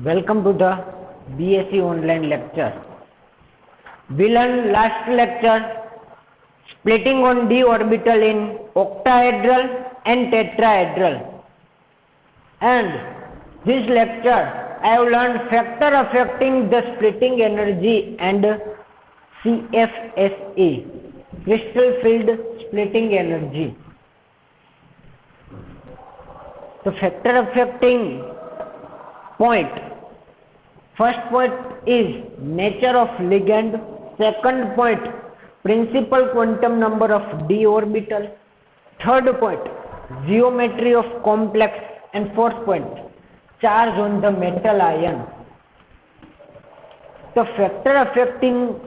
Welcome to the BSc online lecture. We learned last lecture splitting on d orbital in octahedral and tetrahedral. And this lecture I have learned factor affecting the splitting energy and CFSE, crystal field splitting energy. The factor affecting point. First point is nature of ligand. Second point, principal quantum number of d orbital. Third point, geometry of complex. And fourth point, charge on the metal ion. The factor affecting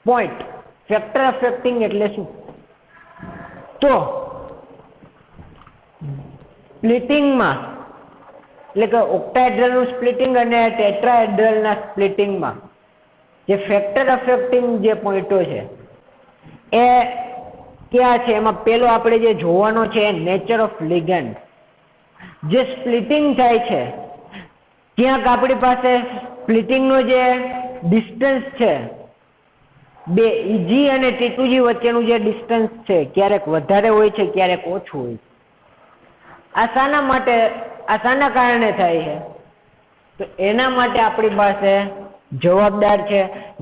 point. Factor affecting એટલે શું? તો સ્પ્લિટિંગમાં એટલે કે ઓક્ટાહેડ્રલનું splitting અને ટેટ્રાહેડ્રલના સ્પ્લિટિંગમાં જે factor affecting જે પોઈન્ટો છે એ ક્યાં છે? એમાં પેલો આપણે જે જોવાનો છે નેચર ઓફ લિગેન્ડ. જે સ્પ્લિટિંગ થાય છે ક્યાંક આપણી પાસે સ્પ્લિટિંગનો જે ડિસ્ટન્સ છે બે ઈજી અને ટી2જી વચ્ચેનું જે ડિસ્ટન્સ છે ક્યારેક વધારે હોય છે ક્યારેક ઓછું હોય છે. આ શાના કારણે થાય છે? તો એના માટે આપણી પાસે જવાબદાર છે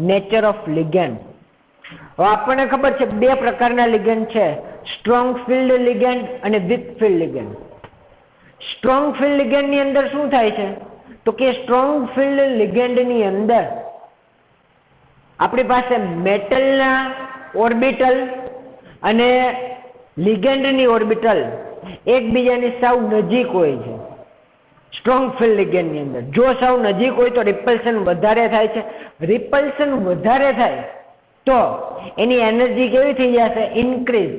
નેચર ઓફ લિગેન્ડ. હવે આપણને ખબર છે બે પ્રકારના લિગેન્ડ છે, સ્ટ્રોંગ ફિલ્ડ લિગેન્ડ અને weak field ligand. Strong field લિગેન્ડની અંદર શું થાય છે? તો કે સ્ટ્રોંગ ફિલ્ડ લિગેન્ડની અંદર આપણી પાસે મેટલના ઓર્બિટલ અને લિગેન્ડની ઓર્બિટલ એકબીજાની સાવ નજીક હોય છે. સ્ટ્રોંગ ફિલ્ડ લિગેન્ડની અંદર જો સાવ નજીક હોય તો રિપલ્શન વધારે થાય છે. રિપલ્શન વધારે થાય તો એની એનર્જી કેવી થઈ જશે? ઇન્ક્રીઝ.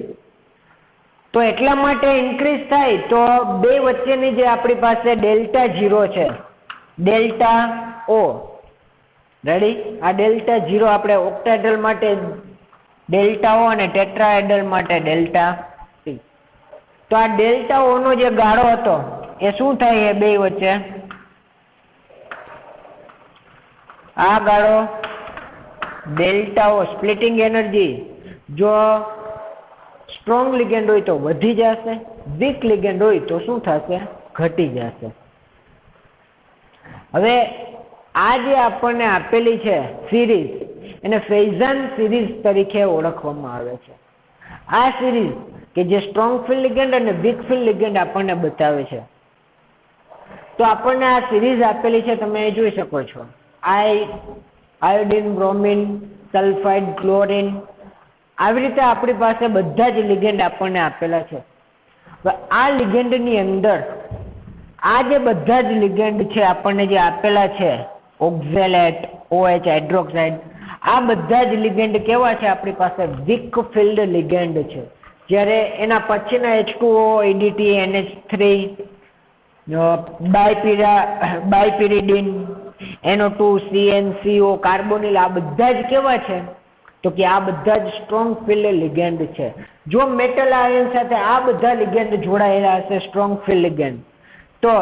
તો એટલા માટે ઇન્ક્રીઝ થાય તો બે વચ્ચેની જે આપણી પાસે ડેલ્ટા 0 છે, ડેલ્ટા ઓ, રેડી? આ ડેલ્ટા 0 આપણે ઓક્ટાહેડ્રલ માટે ડેલ્ટા ઓ અને ટેટ્રાહેડ્રલ માટે ડેલ્ટા ટી. તો આ ડેલ્ટા ઓ નો જે ગાળો હતો એ શું થાય? એ બે વચ્ચે આ ગાળો ડેલ્ટા ઓ સ્પ્લિટિંગ એનર્જી જો સ્ટ્રોંગ લિગેન્ડ હોય તો વધી જશે, વીક લિગેન્ડ હોય તો શું થશે? ઘટી જશે. હવે આ જે આપણને આપેલી છે સિરીઝ એને ફેઝન સિરીઝ તરીકે ઓળખવામાં આવે છે. આ સિરીઝ કે જે સ્ટ્રોંગ ફિલ્ડ લિગેન્ડ અને વીક ફિલ્ડ લિગેન્ડ આપણને બતાવે છે. તો આપણને આ સિરીઝ આપેલી છે, તમે જોઈ શકો છો. આયોડિન, બ્રોમિન, સલ્ફાઇડ, ક્લોરિન, આવી રીતે આપણી પાસે બધા જ લિગેન્ડ આપણને આપેલા છે. આ લિગેન્ડની અંદર આ જે બધા જ લિગેન્ડ છે આપણને જે આપેલા છે, ઓક્ઝેલેટ, OH, હાઇડ્રોક્સાઇડ, આ બધા જ લિગેન્ડ કેવા છે? આપણી પાસે વીક ફિલ્ડ લિગેન્ડ છે. જ્યારે એના પછીના H2O, EDT, NH3, બાયપિરિડિન, NO2, CnCO, carbonyl, આ બધા જ કેવા છે? તો કે આ બધા જ સ્ટ્રોંગ ફિલ્ડ લિગેન્ડ છે. જો મેટલ આયન સાથે આ બધા લિગેન્ડ જોડાયેલા હશે સ્ટ્રોંગ ફિલ્ડ લિગેન્ડ, તો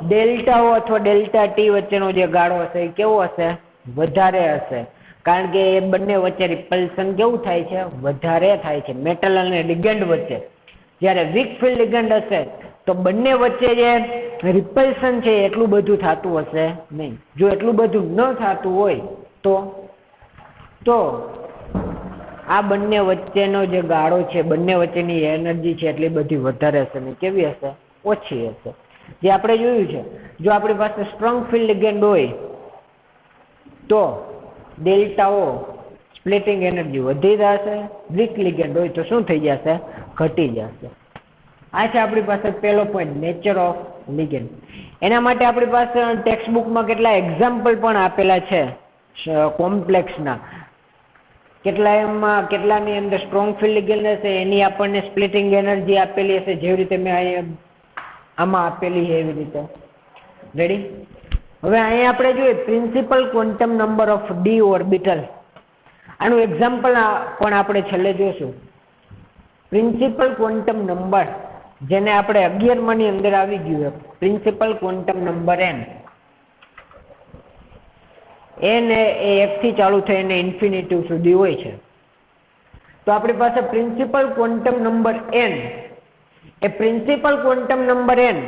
ડેલ્ટા ઓ અથવા ડેલ્ટા ટી વચ્ચેનો જે ગાળો હશે એ કેવો હશે? વધારે હશે. કારણ કે એ બંને વચ્ચે રિપલ્શન કેવું થાય છે? વધારે થાય છે મેટલ અને લિગેન્ડ વચ્ચે. જ્યારે વીક ફિલ્ડ લિગેન્ડ હશે તો બંને વચ્ચે જે રિપલ્શન છે એટલું બધું થતું હશે નહીં. જો એટલું બધું ન થતું હોય તો આ બંને વચ્ચેનો જે ગાળો છે, બંને વચ્ચેની એનર્જી છે એટલી બધી વધારે હશે ને કેવી હશે? ઓછી હશે. જે આપણે જોયું છે, જો આપણી પાસે સ્ટ્રોંગ ફિલ્ડ લિગેન્ડ હોય તો ડેલ્ટા ઓ સ્પ્લિટિંગ એનર્જી વધી જશે, વીક લિગેન્ડ હોય તો શું થઈ જશે? ઘટી જશે. આ છે આપણી પાસે પહેલો પોઈન્ટ, નેચર ઓફ લિગેન્ડ. એના માટે આપણી પાસે ટેક્સ્ટ બુકમાં કેટલા એક્ઝામ્પલ પણ આપેલા છે કોમ્પ્લેક્સના. કેટલાની અંદર સ્ટ્રોંગ ફિલ્ડ લિગેન્ડ હશે એની આપણને સ્પ્લિટિંગ એનર્જી આપેલી હશે, જેવી રીતે મેં આમાં આપેલી છે એવી રીતે. રેડી? હવે અહીંયા આપણે જોઈએ principal quantum number of D orbital. આનું એક્ઝામ્પલ પણ આપણે છેલ્લે જોઈશું. પ્રિન્સિપલ ક્વોન્ટમ નંબર જેને આપણે 11 ની અંદર આવી ગયું principal quantum number n. N એ 1 થી ચાલુ થઈને ઇન્ફિનિટી સુધી હોય છે. તો આપણી પાસે પ્રિન્સિપલ ક્વોન્ટમ નંબર n, એ પ્રિન્સિપલ ક્વોન્ટમ નંબર n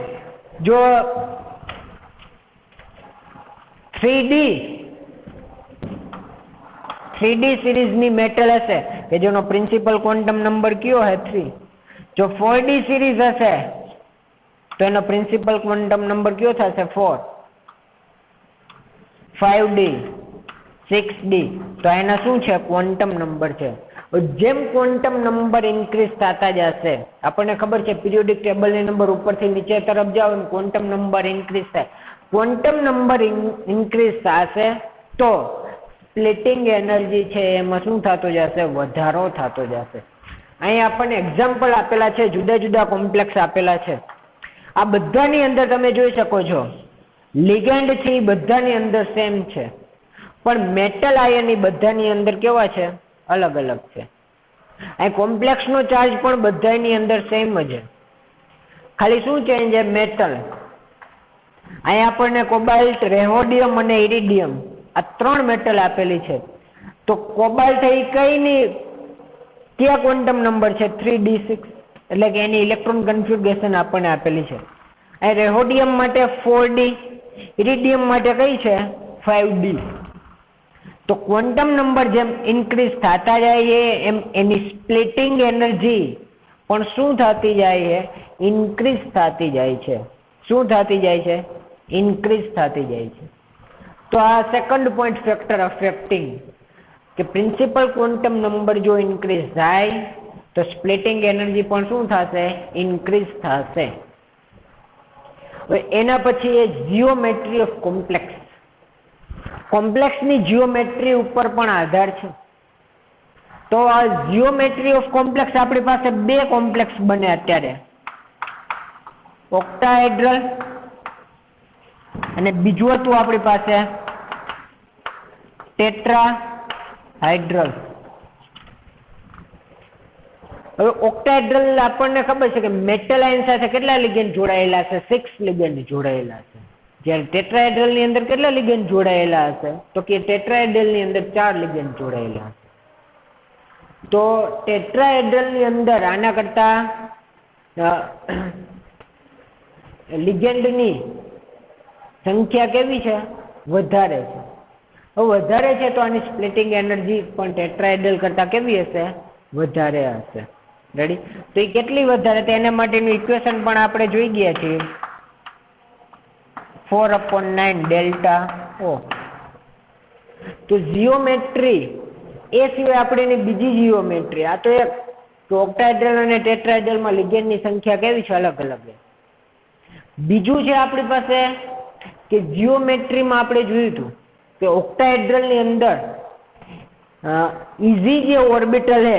જો 3D સિરીઝની મેટલ હશે કે જેનો પ્રિન્સિપલ ક્વોન્ટમ નંબર કયો હે 3. જો 4D સિરીઝ હશે તો એનો પ્રિન્સિપલ ક્વોન્ટમ નંબર કયો થશે 4. 5D 6D તો એના શું છે ક્વોન્ટમ નંબર છે. જેમ ક્વોન્ટમ નંબર ઇન્ક્રીઝ થતા જશે, આપણને ખબર છે પિરિયોડિક ટેબલની નંબર ઉપરથી નીચે તરફ જાવ ને ક્વોન્ટમ નંબર ઇન્ક્રીઝ થાય. ક્વોન્ટમ નંબર ઇન્ક્રીઝ થશે તો સ્પ્લિટિંગ એનર્જી છે એમાં શું થતો જશે, વધારો થતો જશે. અહીં આપણને એક્ઝામ્પલ આપેલા છે, જુદા જુદા કોમ્પ્લેક્સ આપેલા છે. આ બધાની અંદર તમે જોઈ શકો છો લિગેન્ડ છે એ બધાની અંદર સેમ છે, પણ મેટલ આયન એ બધાની અંદર કેવા છે, અલગ અલગ છે. અહીં કોમ્પ્લેક્સનો ચાર્જ પણ બધાની અંદર સેમ જ છે, ખાલી શું ચેન્જ છે મેટલ. અહીં આપણને કોબાલ્ટ, રેહોડિયમ અને ઇરિડિયમ આ 3 મેટલ આપેલી છે. તો કોબાલ્ટ એ કઈ ની કયા ક્વોન્ટમ નંબર છે 3d6, એટલે કે એની ઇલેક્ટ્રોન કન્ફિગ્યુરેશન આપણને આપેલી છે. અહીં રેહોડિયમ માટે 4d, ઇરિડિયમ માટે કઈ છે 5d. તો ક્વોન્ટમ નંબર જેમ ઇન્ક્રીઝ થતા જાય એમ એની સ્પ્લિટિંગ એનર્જી પણ શું થતી જાય છે, ઇન્ક્રીઝ થતી જાય છે. શું થતી જાય છે, ઇન્ક્રીઝ થતી જાય છે. તો આ સેકન્ડ પોઈન્ટ ફેક્ટર અફેક્ટિંગ કે પ્રિન્સિપલ ક્વોન્ટમ નંબર જો ઇન્ક્રીઝ થાય તો સ્પ્લિટિંગ એનર્જી પણ શું થશે, ઇન્ક્રીઝ થશે. હવે એના પછી એ જીઓમેટ્રી ઓફ કોમ્પ્લેક્સ. કોમ્પ્લેક્સની જીઓમેટ્રી ઉપર પણ આધાર છે. તો આ જીઓમેટ્રી ઓફ કોમ્પ્લેક્સ આપણી પાસે 2 કોમ્પ્લેક્સ બને અત્યારે, ઓક્ટાહેડ્રલ અને બીજું હતું આપણી પાસે ટેટ્રાહાઇડ્રલ. હવે ઓક્ટાહેડ્રલ આપણને ખબર છે કે મેટલ આયન સાથે કેટલા લિગેન્ડ જોડાયેલા છે, 6 લિગેન્ડ જોડાયેલા છે. જ્યારે ટેટ્રાહેડ્રલ ની અંદર કેટલા લિગેન્ડ જોડાયેલા હશે, તો કે ટેટ્રાહેડ્રલ ની અંદર 4 લિગેન્ડ જોડાયેલા હશે. તો ટેટ્રાહેડ્રલ ની અંદર આના કરતા લિગેન્ડની સંખ્યા કેવી છે, વધારે છે. હવે વધારે છે તો આની સ્પ્લિટિંગ એનર્જી પણ ટેટ્રાહેડ્રલ કરતા કેવી હશે, વધારે હશે. રેડી? તો એ કેટલી વધારે, તો એના માટેનું ઇક્વેશન પણ આપણે જોઈ ગયા છીએ, 4/9 ડેલ્ટા ઓ. તો જીઓમેટ્રી એ સિવાય આપણે એની બીજી જીઓમેટ્રી, આ તો એક ઓક્ટાહેડ્રલ અને ટેટ્રાહેડ્રલમાં લિગેન્ડની સંખ્યા કેવી છે, અલગ અલગ છે. બીજું છે આપણી પાસે કે જીઓમેટ્રીમાં આપણે જોયું હતું કે ઓક્ટાહેડ્રલની અંદર ઇઝી જે ઓર્બિટલ છે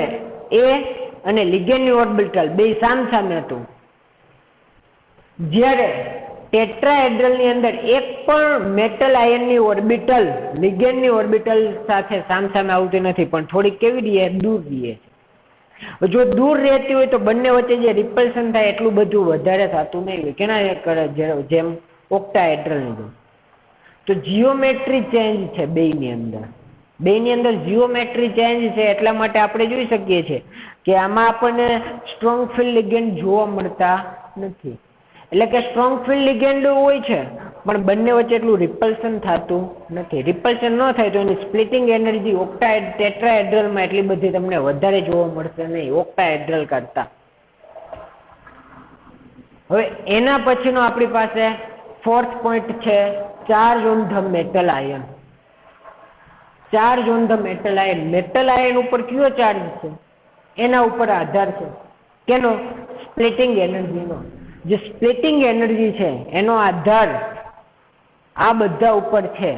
એ અને લિગેન્ડની ઓર્બિટલ બે સામસામે હતું. જ્યારે ટેટ્રાહેડ્રલની અંદર એક પણ મેટલ આયનની ઓર્બિટલ લિગેન્ડની ઓર્બિટલ સાથે સામસામે આવતી નથી, પણ થોડીક કેવી રહે, દૂર રહે છે. જો દૂર રહેતી હોય તો બંને વચ્ચે જે રિપલ્શન થાય એટલું બધું વધારે થતું નહીં હોય, કેના જેમ ઓક્ટાહેડ્રલની જેમ. તો જીઓમેટ્રી ચેન્જ છે બેયની અંદર. બેયની અંદર જીઓમેટ્રી ચેન્જ છે, એટલા માટે આપણે જોઈ શકીએ છીએ કે આમાં આપણને સ્ટ્રોંગ ફિલ્ડ લિગેન્ડ જોવા મળતા નથી. એટલે કે સ્ટ્રોંગ ફિલ્ડ લિગેન્ડ હોય છે પણ બંને વચ્ચે એટલું રિપલ્શન થતું નથી. રિપલ્શન ન થાય તો એની સ્પ્લિટિંગ એનર્જી ટેટ્રાહેડ્રલમાં એટલી બધી તમને વધારે જોવા મળશે નહીં ઓક્ટાહેડ્રલ કરતા. હવે એના પછીનો આપણી પાસે 4th પોઈન્ટ છે charge on the metal ion. Charge on the metal ion. Metal ion ઉપર કયો ચાર્જ છે એના ઉપર આધાર છે. કેનો? સ્પ્લિટિંગ એનર્જીનો. જે સ્પ્લિટિંગ એનર્જી છે એનો આધાર આ બધા ઉપર છે.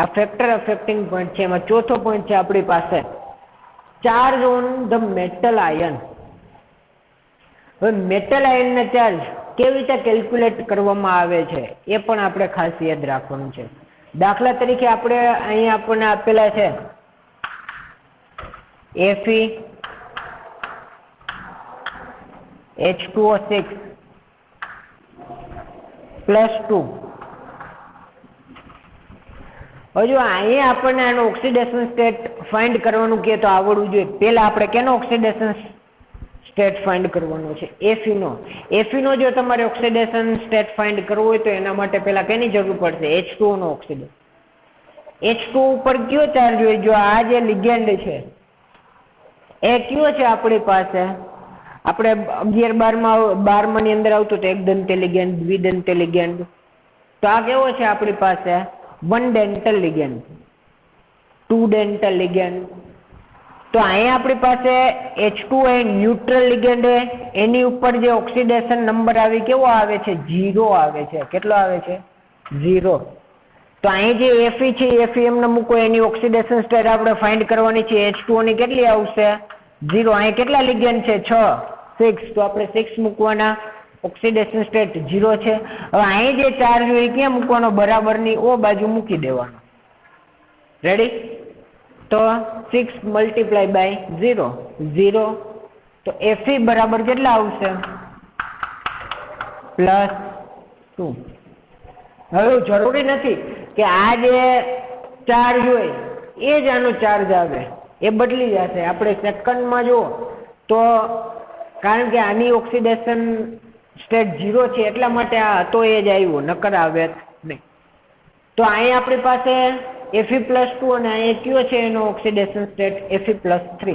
આ ફેક્ટર અફેક્ટિંગ પોઈન્ટ છે. એમાં ચોથો પોઈન્ટ છે આપણી પાસે charge on the metal ion. હવે મેટલ આયનના ચાર્જ કેવી રીતે કેલ્ક્યુલેટ કરવામાં આવે છે એ પણ આપણે ખાસ યાદ રાખવાનું છે. દાખલા તરીકે આપણે અહીં આપણને આપેલા છે Fe H2O6 +2. હવે જો અહીંયા આપણને આનો ઓક્સિડેશન સ્ટેટ ફાઇન્ડ કરવાનું કહે તો આવડવું જોઈએ. પહેલા આપણે કેનો ઓક્સિડેશન સ્ટેટ ફાઇન્ડ કરવાનો છે? એફીનો. એફીનો જો તમારે ઓક્સિડેશન સ્ટેટ ફાઇન્ડ કરવો હોય તો એના માટે પહેલા કેની જરૂર પડશે? H2O નો ઓક્સિડેશન. H2O ઉપર કયો ચાર્જ હોય? જો આ જે લિગેન્ડ છે એ કયો છે આપણી પાસે? આપણે 11-12 ની અંદર આવતું તો એકદંત્ય લિગેન્ડ, દ્વિદંત્ય લિગેન્ડ. તો આ કેવો છે આપણી પાસે? One dental ligand, two dental ligand. તો અહીંયા આપણી પાસે H2O એ ન્યુટ્રલ લિગેન્ડ એની ઉપર જે ઓક્સિડેશન નંબર આવી કેવો આવે છે? 0 આવે છે. કેટલો આવે છે? 0. તો અહીં જે Fe છે Fe એમને મૂકો, એની ઓક્સિડેશન સ્ટેટ આપણે ફાઇન્ડ કરવાની છે. H2O ની કેટલી આવશે? 0. અહીં કેટલા લિગેન્ડ છે? 6. તો આપણે 6 મૂકવાના. ઓક્સિડેશન સ્ટેટ 0 છે. હવે અહીં જે ચાર્જ હોય ક્યાં મૂકવાનો? બરાબરની ઓ બાજુ મૂકી દેવાનો. રેડી? તો 6 × 0, 0. તો Fe બરાબર કેટલા આવશે? +2. હવે જરૂરી નથી કે આ જે ચાર્જ હોય એ જ આનો ચાર્જ આવે, એ બદલી જશે. આપણે સેકન્ડમાં જુઓ તો કારણ કે આની ઓક્સિડેશન સ્ટેટ 0 છે એટલા માટે આ હતો એ જ આવ્યો, નકર આવે નહીં. તો અહીંયા આપણી પાસે Fe+2 અને અહીંયા કયો છે એનો ઓક્સિડેશન સ્ટેટ? Fe+3.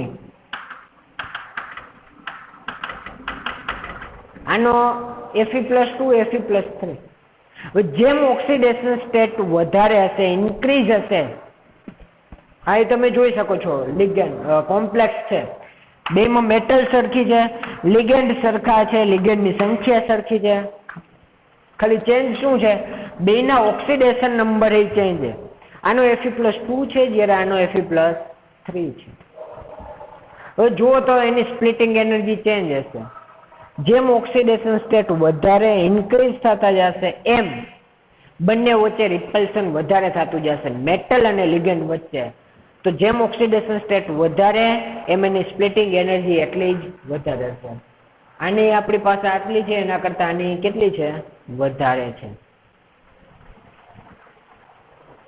આનો Fe+2 Fe+3. જેમ ઓક્સિડેશન સ્ટેટ વધારે હશે, ઇન્ક્રીઝ હશે, આ તમે જોઈ શકો છો. લિગેન્ડ કોમ્પ્લેક્સ છે, બેમાં મેટલ સરખી છે, લિગેન્ડ સરખા છે, લિગેન્ડની સંખ્યા સરખી છે, ખાલી ચેન્જ શું છે? બેના ઓક્સિડેશન નંબર એ ચેન્જ છે. આનો Fe+2 છે જ્યારે આનો Fe+3 છે. હવે જુઓ તો એની સ્પ્લિટિંગ એનર્જી ચેન્જ હશે. જેમ ઓક્સિડેશન સ્ટેટ વધારે ઇન્ક્રીઝ થતા જશે એમ બંને વચ્ચે રિપલ્શન વધારે થતું જશે, મેટલ અને લિગેન્ડ વચ્ચે. તો જેમ ઓક્સિડેશન સ્ટેટ વધારે એમ એની સ્પ્લિટિંગ એનર્જી એટલી જ વધારે છે. આની આપણી પાસે આટલી છે, એના કરતા આની કેટલી છે? વધારે છે.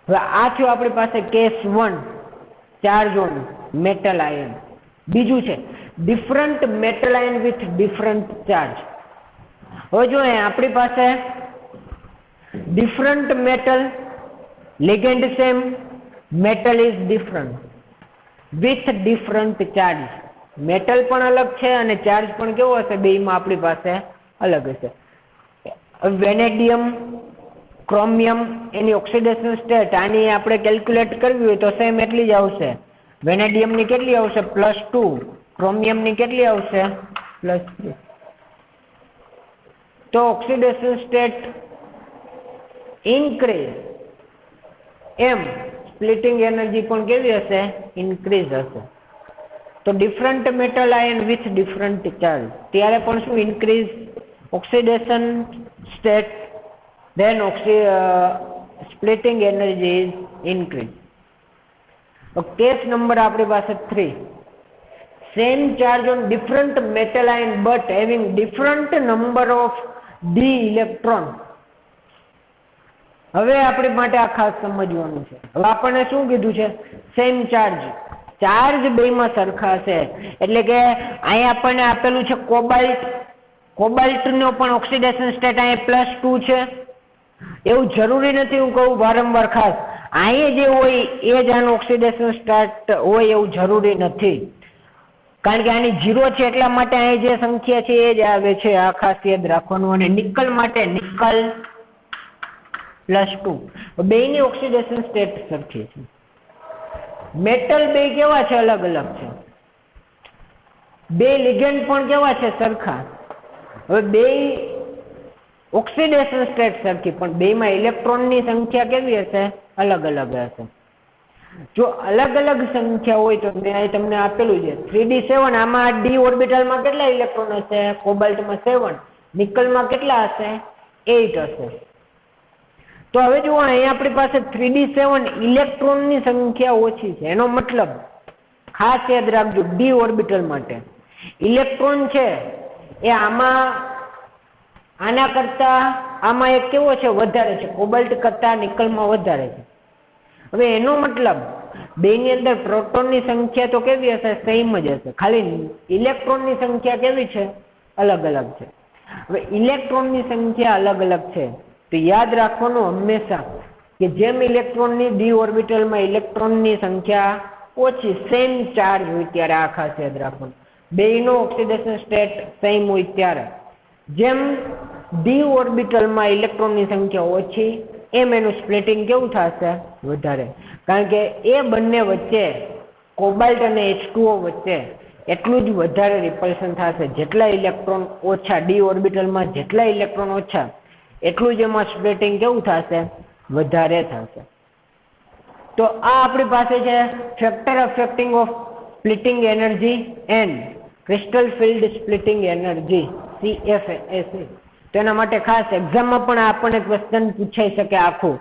હવે આ થયું આપણી પાસે case 1, charge on metal ion. બીજું છે different metal ion with different charge. હવે જો આપણી પાસે different metal, ligand same, metal is different with different charge. Metal પણ અલગ છે અને ચાર્જ પણ કેવો હશે? બેયમાં આપણી પાસે અલગ હશે. વેનેડિયમ, ક્રોમિયમ, એની ઓક્સિડેશન સ્ટેટ આની આપણે કેલ્ક્યુલેટ કરવી હોય તો સેમ એટલી જ આવશે. વેનેડિયમની કેટલી આવશે? +2. ક્રોમિયમની કેટલી આવશે? +3. તો ઓક્સિડેશન સ્ટેટ ઇન્ક્રીઝ એમ સ્પ્લિટિંગ એનર્જી પણ કેવી હશે? ઇન્ક્રીઝ હશે. તો different metal ion with different charge, ત્યારે પણ શું? Increase oxidation state, then splitting energy is increased. Case number આપણી પાસે 3. Same charge on different metal ion but having different number of d electron. હવે આપણી માટે આ ખાસ સમજવાનું છે. હવે આપણને શું કીધું છે? Same charge. ચાર્જ બેમાં સરખા છે એટલે કે અહીંયા આપણને આપેલું છે કોબાલ્ટ. કોબાલ્ટનો પણ ઓક્સિડેશન સ્ટેટ અહીંયા +2 છે. એવું જરૂરી નથી, હું કહું વારંવાર ખાસ, અહીંયા જે હોય એ જ આનું ઓક્સિડેશન સ્ટેટ હોય એવું જરૂરી નથી. કારણ કે આની 0 છે એટલા માટે અહીં જે સંખ્યા છે એ જ આવે છે. આ ખાસ યાદ રાખવાનું. અને નિકલ માટે નિકલ +2. બેયની ઓક્સિડેશન સ્ટેટ સરખી છે. મેટલ બે કેવા છે? અલગ અલગ છે. બે લિગેન્ડ પણ કેવા છે? સરખા. હવે બે ઓક્સિડેશન સ્ટેટ સરખી, પણ બેમાં ઇલેક્ટ્રોનની સંખ્યા કેવી હશે? અલગ અલગ હશે. જો અલગ અલગ સંખ્યા હોય તો મેં તમને આપેલું છે 3d7. આમાં d ઓર્બિટલમાં કેટલા ઇલેક્ટ્રોન હશે? કોબાલ્ટમાં 7. નિકલમાં કેટલા હશે? 8 હશે. તો હવે જુઓ અહીંયા આપણી પાસે 3d7 ઇલેક્ટ્રોનની સંખ્યા ઓછી છે. એનો મતલબ ખાસ યાદ રાખજો, d ઓર્બિટલ માટે ઇલેક્ટ્રોન છે એ આના કરતા આમાં એક કેવો છે? વધારે છે. કોબાલ્ટ કરતા નિકલમાં વધારે છે. હવે એનો મતલબ બેની અંદર પ્રોટોનની સંખ્યા તો કેવી હશે? સેમ જ હશે, ખાલી ઇલેક્ટ્રોનની સંખ્યા કેવી છે? અલગ અલગ છે. હવે ઇલેક્ટ્રોનની સંખ્યા અલગ અલગ છે તો યાદ રાખવાનું હંમેશા કે જેમ ઇલેક્ટ્રોનની ડી ઓર્બિટલમાં ઇલેક્ટ્રોનની સંખ્યા ઓછી, સેમ ચાર્જ હોય ત્યારે આ ખાસ યાદ રાખવાનું. બેયનો ઓક્સિડેશન સ્ટેટ સેમ હોય ત્યારે જેમ ડી ઓર્બિટલમાં ઇલેક્ટ્રોનની સંખ્યા ઓછી એમ એનું સ્પ્લિટિંગ કેવું થશે? વધારે. કારણ કે એ બંને વચ્ચે કોબાલ્ટ અને H2O વચ્ચે એટલું જ વધારે રિપલ્શન થશે. જેટલા ઇલેક્ટ્રોન ઓછા ડી ઓર્બિટલમાં, જેટલા ઇલેક્ટ્રોન ઓછા એટલું જ એમાં સ્પ્લિટિંગ કેવું થશે? વધારે થશે. તો આ આપણી પાસે છે factor affecting of splitting energy and crystal field splitting energy, CFSE. તો એના માટે ખાસ એક્ઝામમાં પણ આપણને ક્વેશ્ચન પૂછાઈ શકે આખું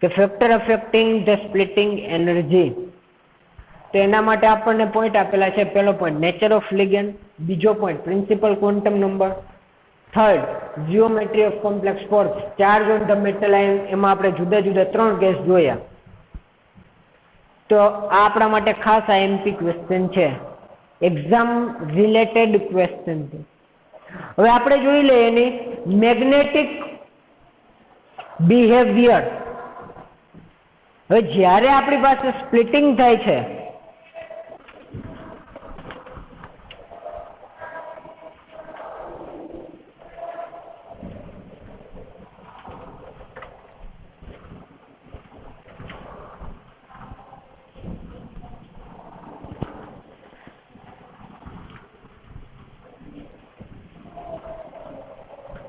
કે factor affecting the splitting energy. તો એના માટે આપણને પોઈન્ટ આપેલા છે. પહેલો પોઈન્ટ નેચર ઓફ લિગેન્ડ, બીજો point principal quantum number, third geometry of complex force, charge on the metal ion. એમાં આપણે જુદા જુદા 3 કેસ જોયા. તો આ આપણા માટે ખાસ IMP ક્વેશ્ચન છે, એક્ઝામ રિલેટેડ ક્વેશ્ચન છે. હવે આપણે જોઈ લઈએ એની મેગ્નેટિક બિહેવિયર. હવે જ્યારે આપણી પાસે સ્પ્લિટિંગ થાય છે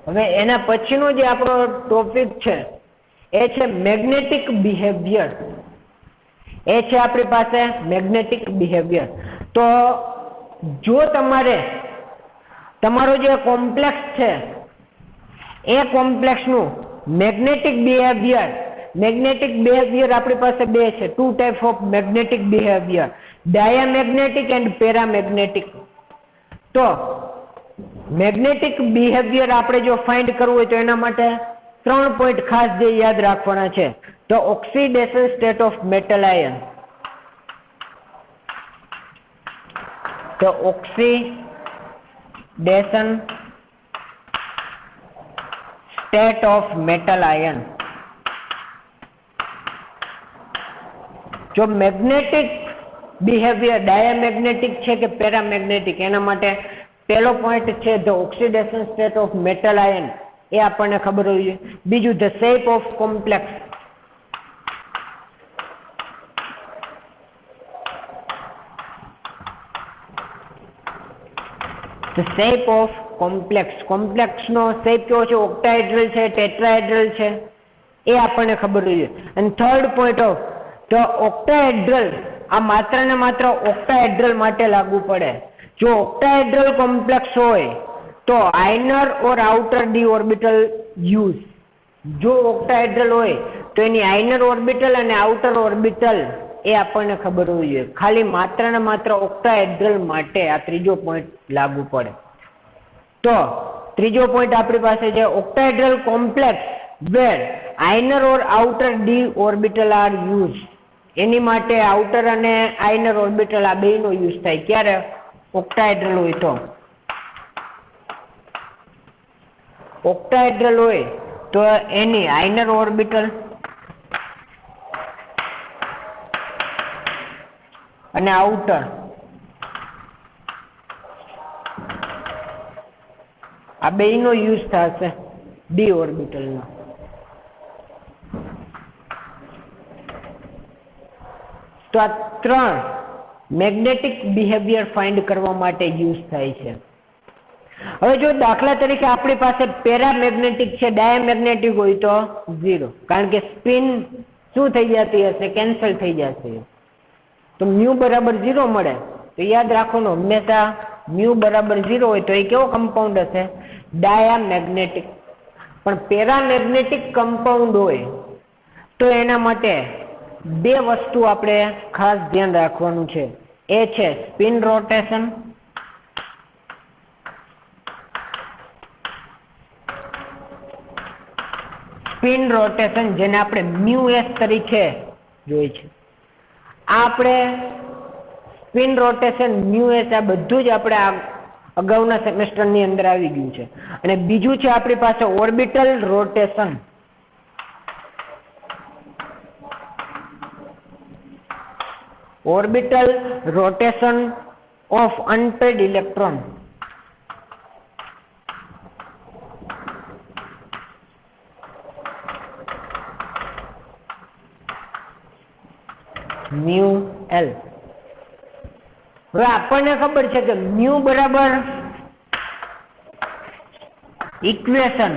હવે એના પછીનો જે આપણો ટોપિક છે એ છે મેગ્નેટિક બિહેવિયર. એ છે આપણી પાસે મેગ્નેટિક બિહેવિયર. તો જો તમારો જે કોમ્પ્લેક્સ છે એ કોમ્પ્લેક્સનું મેગ્નેટિક બિહેવિયર આપણી પાસે બે છે. 2 type of magnetic behaviour, diamagnetic and paramagnetic. તો મેગ્નેટિક બિહેવિયર આપણે જો ફાઇન્ડ કરવું હોય તો એના માટે 3 પોઈન્ટ ખાસ જે યાદ રાખવાના છે. તો oxidation state of metal ion, તો oxidation state of metal ion. જો મેગ્નેટિક બિહેવિયર ડાયામેગ્નેટિક છે કે પેરામેગ્નેટિક, એના માટે પહેલો પોઈન્ટ છે the oxidation state of metal ion, એ આપણને ખબર હોવી જોઈએ. બીજું the shape of complex, the shape of કોમ્પ્લેક્સનો શેપ કેવો છે? ઓક્ટાહેડ્રલ છે, ટેટ્રાહેડ્રલ છે, એ આપણને ખબર હોવી જોઈએ. અને થર્ડ પોઈન્ટ ઓફ ધ ઓક્ટાહેડ્રલ, આ માત્ર ને માત્ર ઓક્ટાહેડ્રલ માટે લાગુ પડે. જો ઓક્ટાહેડ્રલ કોમ્પ્લેક્સ હોય તો આઇનર or outer D orbital use. જો ઓક્ટાહેડ્રલ હોય તો એની આઇનર ઓર્બિટલ અને આઉટર ઓર્બિટલ એ આપણને ખબર હોવી જોઈએ. ખાલી માત્ર ને માત્ર ઓક્ટાહેડ્રલ માટે આ ત્રીજો પોઈન્ટ લાગુ પડે. તો ત્રીજો પોઈન્ટ આપણી પાસે છે octahedral complex where inner or outer D orbital are use. એની માટે આઉટર અને આઇનર ઓર્બિટલ આ બેયનો યુઝ થાય. ક્યારે? ઓક્ટાહેડ્રલ હોય તો. ઓક્ટાહેડ્રલ હોય તો એની આઇનર ઓર્બિટલ અને આઉટર આ બેયનો યુઝ થશે ડી ઓર્બિટલનો. તો આ 3 મેગ્નેટિક બિહેવિયર ફાઇન્ડ કરવા માટે યુઝ થાય છે. હવે જો દાખલા તરીકે આપણી પાસે પેરામેગ્નેટિક છે, ડાયામેગ્નેટિક હોય તો 0, કારણ કે સ્પિન શું થઈ જતી હશે? કેન્સલ થઈ જશે. તો મ્યુ બરાબર 0 મળે. તો યાદ રાખવાનું હંમેશા મ્યુ બરાબર 0 હોય તો એ કેવો કમ્પાઉન્ડ હશે? ડાયામેગ્નેટિક. પણ પેરામેગ્નેટિક કમ્પાઉન્ડ હોય તો એના માટે 2 વસ્તુ આપણે ખાસ ધ્યાન રાખવાનું છે. એ છે સ્પિન રોટેશન જેને આપણે μs તરીકે જોઈ છે. આ આપણે સ્પિન રોટેશન મ્યુ એસ આ બધું જ આપણે અગાઉના સેમેસ્ટરની અંદર આવી ગયું છે. અને બીજું છે આપણી પાસે orbital rotation. Orbital rotation of unpaid electron. Mu L. હવે આપણને ખબર છે કે મ્યુ બરાબર ઇક્વેશન.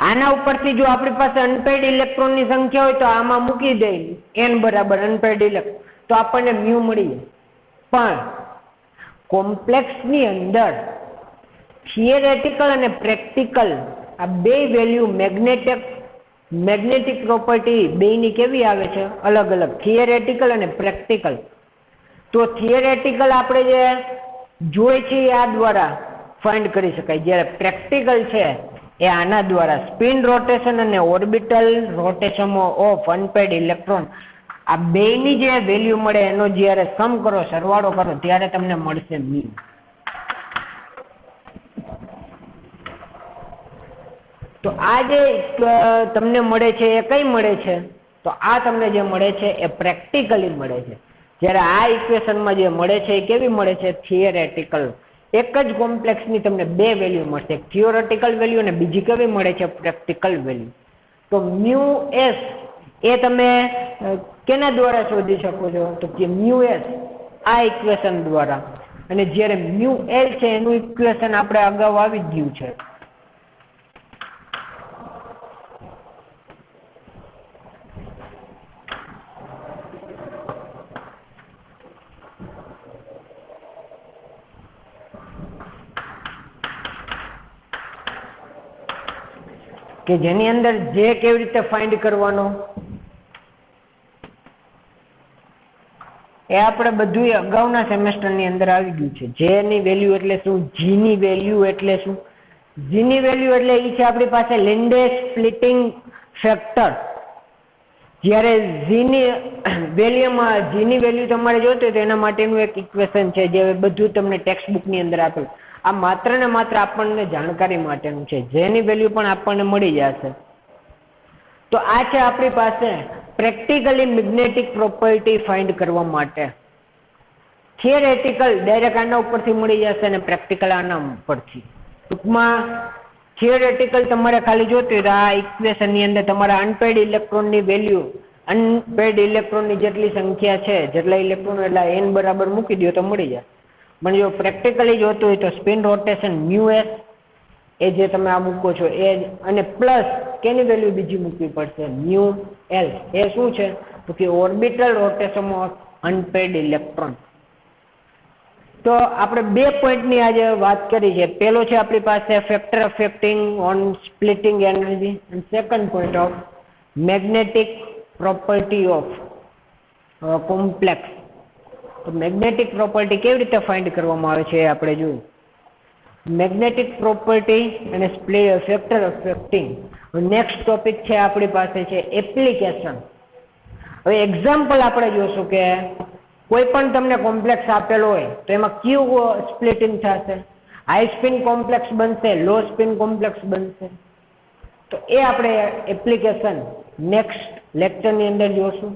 આના ઉપરથી જો આપણી પાસે અનપેડ ઇલેક્ટ્રોનની સંખ્યા હોય તો આમાં મૂકી દઈએ n બરાબર અનપેડ ઇલેક્ટ્રોન તો આપણને મ્યુ મળી જાય. પણ કોમ્પ્લેક્સની અંદર થિયરેટિકલ અને પ્રેક્ટિકલ આ બે વેલ્યુ મેગ્નેટિક પ્રોપર્ટી બેની કેવી આવે છે? અલગ અલગ. થિયરેટિકલ અને પ્રેક્ટિકલ. તો થિયરેટિકલ આપણે જે જોઈ છે આ દ્વારા ફાઇન્ડ કરી શકાય, જ્યારે પ્રેક્ટિકલ છે એ આના દ્વારા સ્પિન રોટેશન અને orbital rotation of unpaid electron આ બેની જે વેલ્યુ મળે એનો જ્યારે સમ કરો, સરવાળો કરો, ત્યારે તમને મળશે મ્યુ. તો આ જે તમને મળે છે એ કઈ મળે છે? તો આ તમને જે મળે છે એ પ્રેક્ટિકલી મળે છે. જ્યારે આ ઇક્વેશનમાં જે મળે છે એ કેવી મળે છે? થિયરેટિકલ. એક જ કોમ્પ્લેક્સની તમને બે વેલ્યુ મળશે, એક થિયોરેટિકલ વેલ્યુ અને બીજી કેવી મળે છે? Practical value. તો મ્યુ એસ એ તમે કેના દ્વારા શોધી શકો છો? તો કે મ્યુ એસ આ ઇક્વેશન દ્વારા. અને જ્યારે મ્યુ એલ છે એનું ઇક્વેશન આપણે અગાઉ આવી ગયું છે. કે જેની અંદર જે કેવી રીતે ફાઇન્ડ કરવાનો એ આપણે બધું અગાઉના સેમેસ્ટરની અંદર આવી ગયું છે. જે ની વેલ્યુ એટલે શું? જી ની વેલ્યુ એટલે શું? જી ની વેલ્યુ એટલે એ છે આપણી પાસે લિન્ડે સ્પ્લિટિંગ ફેક્ટર. જ્યારે જી ની વેલ્યુ તમારે જોઈતી હોય તો એના માટેનું એક ઇક્વેશન છે જે બધું તમને ટેક્સ્ટ બુક ની અંદર આપેલું. આ માત્ર ને માત્ર આપણને જાણકારી માટેનું છે. જેની વેલ્યુ પણ આપણને મળી જશે. તો આ છે આપણી પાસે પ્રેક્ટિકલી મેગ્નેટિક પ્રોપર્ટી ફાઇન્ડ કરવા માટે. થિયરેટિકલ ડાયરેક્ટ આના ઉપરથી મળી જશે અને પ્રેક્ટિકલ આના ઉપરથી. ટૂંકમાં થિયરેટિકલ તમારે ખાલી જોતી હોય તો આ ઇક્વેશનની અંદર તમારા અનપેડ ઇલેક્ટ્રોનની વેલ્યુ, અનપેડ ઇલેક્ટ્રોનની જેટલી સંખ્યા છે, જેટલા ઇલેક્ટ્રોન એટલા n બરાબર મૂકી દો તો મળી જાય. પણ જો પ્રેક્ટિકલી જોતું હોય તો સ્પિન રોટેશન મ્યુ એસ એ જે તમે આ મૂકો છો એ, અને પ્લસ કેની વેલ્યુ બીજી મૂકવી પડશે? Mu L. એ શું છે? તો કે orbital rotation of unpaid electron. તો આપણે બે પોઈન્ટની આજે વાત કરી છે. પેલો છે આપણી પાસે factor affecting on splitting energy, અને second point of magnetic property of complex. તો મેગ્નેટિક પ્રોપર્ટી કેવી રીતે ફાઇન્ડ કરવામાં આવે છે આપણે જોયું. મેગ્નેટિક પ્રોપર્ટી અને ફેક્ટર અફેક્ટિંગ. નેક્સ્ટ ટોપિક છે આપણી પાસે છે એપ્લિકેશન. હવે એક્ઝામ્પલ આપણે જોશું કે કોઈ પણ તમને કોમ્પ્લેક્સ આપેલો હોય તો એમાં કયું સ્પ્લિટિંગ થશે? હાઈ સ્પિન કોમ્પ્લેક્સ બનશે, લો સ્પિન કોમ્પ્લેક્સ બનશે. તો એ આપણે એપ્લિકેશન નેક્સ્ટ લેક્ચરની અંદર જોશું.